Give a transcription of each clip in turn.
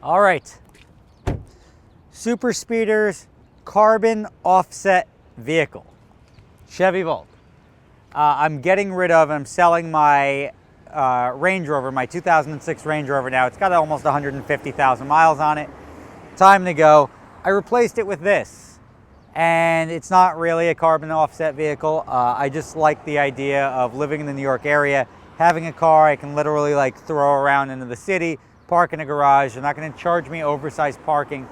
All right, super speeders, carbon offset vehicle, Chevy Volt. I'm getting rid of, I'm selling my Range Rover, my 2006 Range Rover now. It's got almost 150,000 miles on it. Time to go. I replaced it with this, and it's not really a carbon offset vehicle. I just like the idea of living in the New York area, having a car I can literally like throw around into the city, park in a garage. They're not going to charge me oversized parking.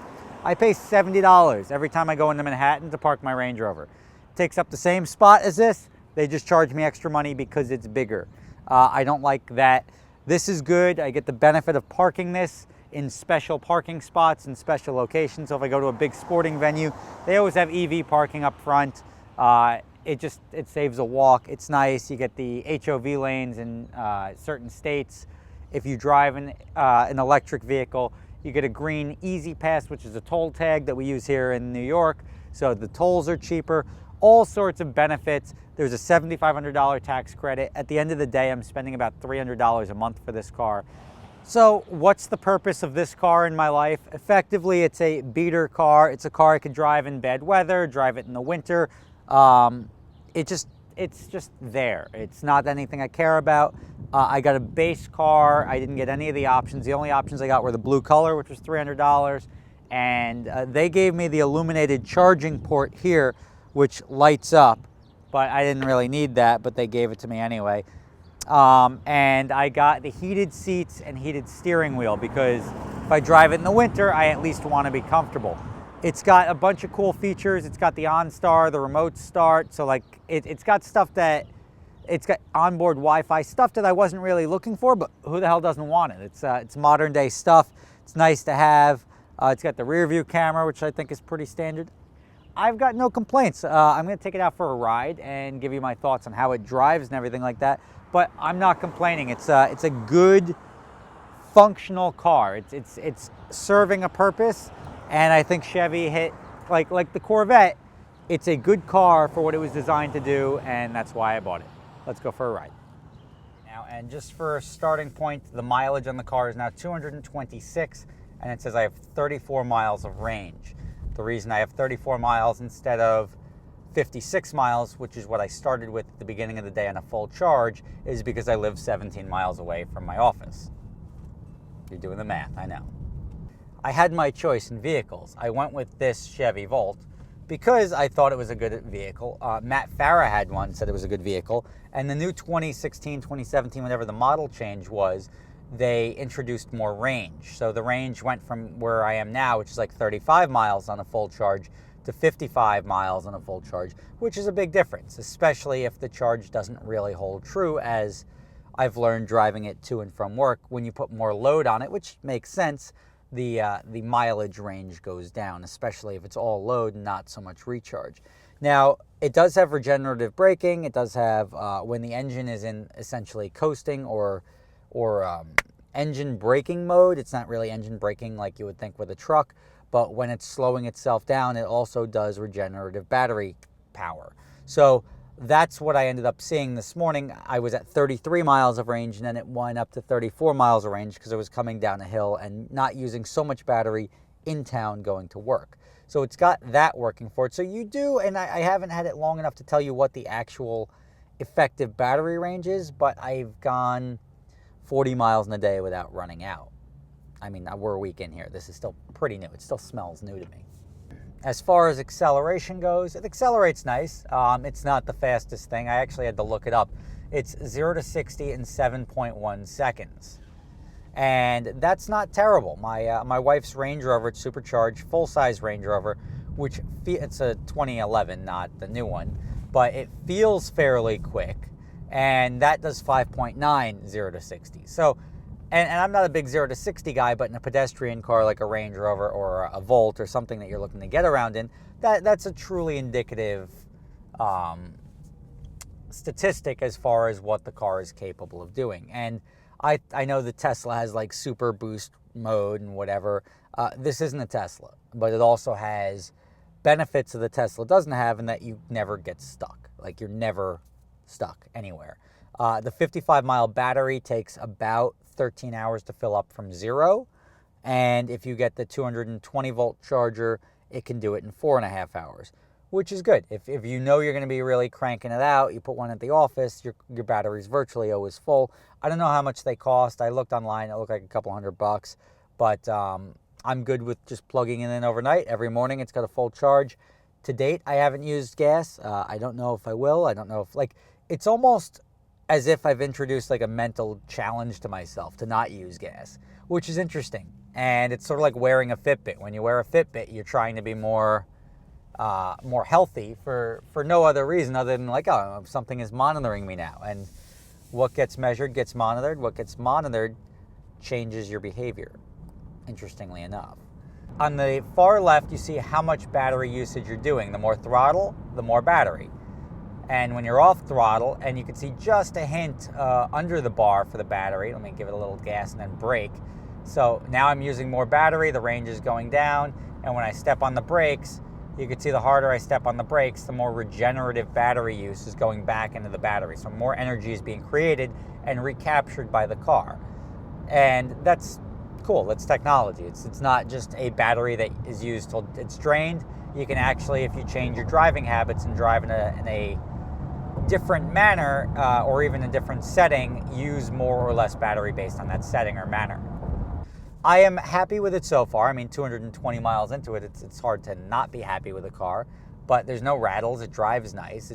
I pay $70 every time I go into Manhattan to park my Range Rover. It takes up the same spot as this. They just charge me extra money because it's bigger. I don't like that. This is good. I get the benefit of parking this in special parking spots and special locations. So if I go to a big sporting venue, they always have EV parking up front. It saves a walk. It's nice. You get the HOV lanes in certain states. If you drive an electric vehicle, you get a green Easy Pass, which is a toll tag that we use here in New York. So the tolls are cheaper, all sorts of benefits. There's a $7,500 tax credit. At the end of the day, I'm spending about $300 a month for this car. So what's the purpose of this car in my life? Effectively, it's a beater car. It's a car I could drive in bad weather, drive it in the winter. It's just there. It's not anything I care about. I got a base car. I didn't get any of the options. The only options I got were the blue color, which was $300. And they gave me the illuminated charging port here, which lights up. But I didn't really need that, but they gave it to me anyway. And I got the heated seats and heated steering wheel because if I drive it in the winter, I at least want to be comfortable. It's got a bunch of cool features. It's got the OnStar, the remote start. So like it's got stuff that, it's got onboard Wi-Fi stuff that I wasn't really looking for, but who the hell doesn't want it? It's modern day stuff. It's nice to have. It's got the rear view camera, which I think is pretty standard. I've got no complaints. I'm going to take it out for a ride and give you my thoughts on how it drives and everything like that. But I'm not complaining. It's a good, functional car. It's serving a purpose, and I think Chevy hit like the Corvette. It's a good car for what it was designed to do, and that's why I bought it. Let's go for a ride. Now, and just for a starting point, the mileage on the car is now 226, and it says I have 34 miles of range. The reason I have 34 miles instead of 56 miles, which is what I started with at the beginning of the day on a full charge, is because I live 17 miles away from my office. You're doing the math, I know. I had my choice in vehicles. I went with this Chevy Volt because I thought it was a good vehicle. Matt Farah had one, said it was a good vehicle. And the new 2016, 2017, whatever the model change was, they introduced more range. So the range went from where I am now, which is like 35 miles on a full charge, to 55 miles on a full charge, which is a big difference, especially if the charge doesn't really hold true, as I've learned driving it to and from work. When you put more load on it, which makes sense, the mileage range goes down, especially if it's all load and not so much recharge. Now, it does have regenerative braking. It does have, when the engine is in essentially coasting or engine braking mode, it's not really engine braking like you would think with a truck, but when it's slowing itself down, it also does regenerative battery power. So that's what I ended up seeing this morning. I was at 33 miles of range, and then it went up to 34 miles of range because I was coming down a hill and not using so much battery in town going to work. So it's got that working for it. So you do, and I haven't had it long enough to tell you what the actual effective battery range is, but I've gone 40 miles in a day without running out. I mean, we're a week in here. This is still pretty new. It still smells new to me. As far as acceleration goes, it accelerates nice. It's not the fastest thing. I actually had to look it up. It's 0 to 60 in 7.1 seconds. And that's not terrible. My wife's Range Rover, it's supercharged, full-size Range Rover, which it's a 2011, not the new one, but it feels fairly quick. And that does 5.9 0 to 60. So, and I'm not a big 0 to 60 guy, but in a pedestrian car like a Range Rover or a Volt or something that you're looking to get around in, that's a truly indicative statistic as far as what the car is capable of doing. And I know the Tesla has like super boost mode and whatever. This isn't a Tesla, but it also has benefits that the Tesla doesn't have, in that you never get stuck. Like, you're never stuck anywhere. The 55-mile battery takes about 13 hours to fill up from zero, And if you get the 220 volt charger, it can do it in 4.5 hours, which is good. If you know you're going to be really cranking it out, you put one at the office, your battery's virtually always full. I don't know how much they cost. I looked online, it looked like a couple $100, but I'm good with just plugging it in overnight. Every morning it's got a full charge. To date, I haven't used gas. I don't know if I will. I don't know if, like, it's almost as if I've introduced like a mental challenge to myself to not use gas, which is interesting. And it's sort of like wearing a Fitbit. When you wear a Fitbit, you're trying to be more healthy for no other reason other than like, oh, something is monitoring me now. And what gets measured gets monitored. What gets monitored changes your behavior, interestingly enough. On the far left, you see how much battery usage you're doing. The more throttle, the more battery. And when you're off throttle, and you can see just a hint under the bar for the battery. Let me give it a little gas and then brake. So now I'm using more battery, the range is going down, and when I step on the brakes, you can see the harder I step on the brakes, the more regenerative battery use is going back into the battery. So more energy is being created and recaptured by the car. And that's cool, that's technology. It's not just a battery that is used till it's drained. You can actually, if you change your driving habits and drive in a different manner or even a different setting, use more or less battery based on that setting or manner. I am happy with it so far. I mean, 220 miles into it, it's hard to not be happy with a car, but there's no rattles, it drives nice.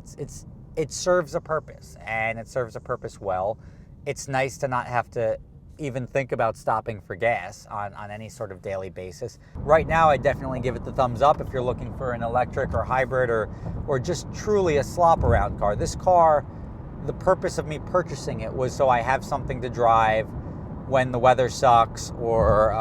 It serves a purpose, and it serves a purpose well. It's nice to not have to even think about stopping for gas on any sort of daily basis. Right now, I definitely give it the thumbs up if you're looking for an electric or hybrid or just truly a slop around car. This car, the purpose of me purchasing it was so I have something to drive when the weather sucks, or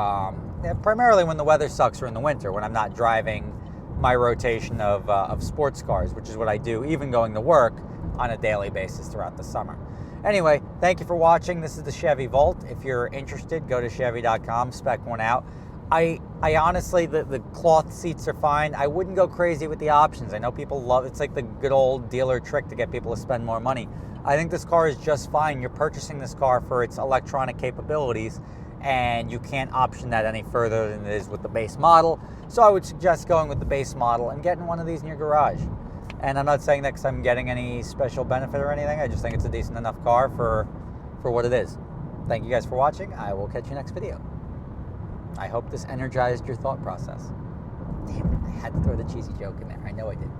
primarily when the weather sucks or in the winter, when I'm not driving my rotation of sports cars, which is what I do even going to work on a daily basis throughout the summer. Anyway, thank you for watching. This is the Chevy Volt. If you're interested, go to Chevy.com, spec one out. I honestly, the cloth seats are fine. I wouldn't go crazy with the options. I know people love, it's like the good old dealer trick to get people to spend more money. I think this car is just fine. You're purchasing this car for its electronic capabilities, and you can't option that any further than it is with the base model. So I would suggest going with the base model and getting one of these in your garage. And I'm not saying that because I'm getting any special benefit or anything. I just think it's a decent enough car for what it is. Thank you guys for watching. I will catch you next video. I hope this energized your thought process. Damn it, I had to throw the cheesy joke in there. I know I did.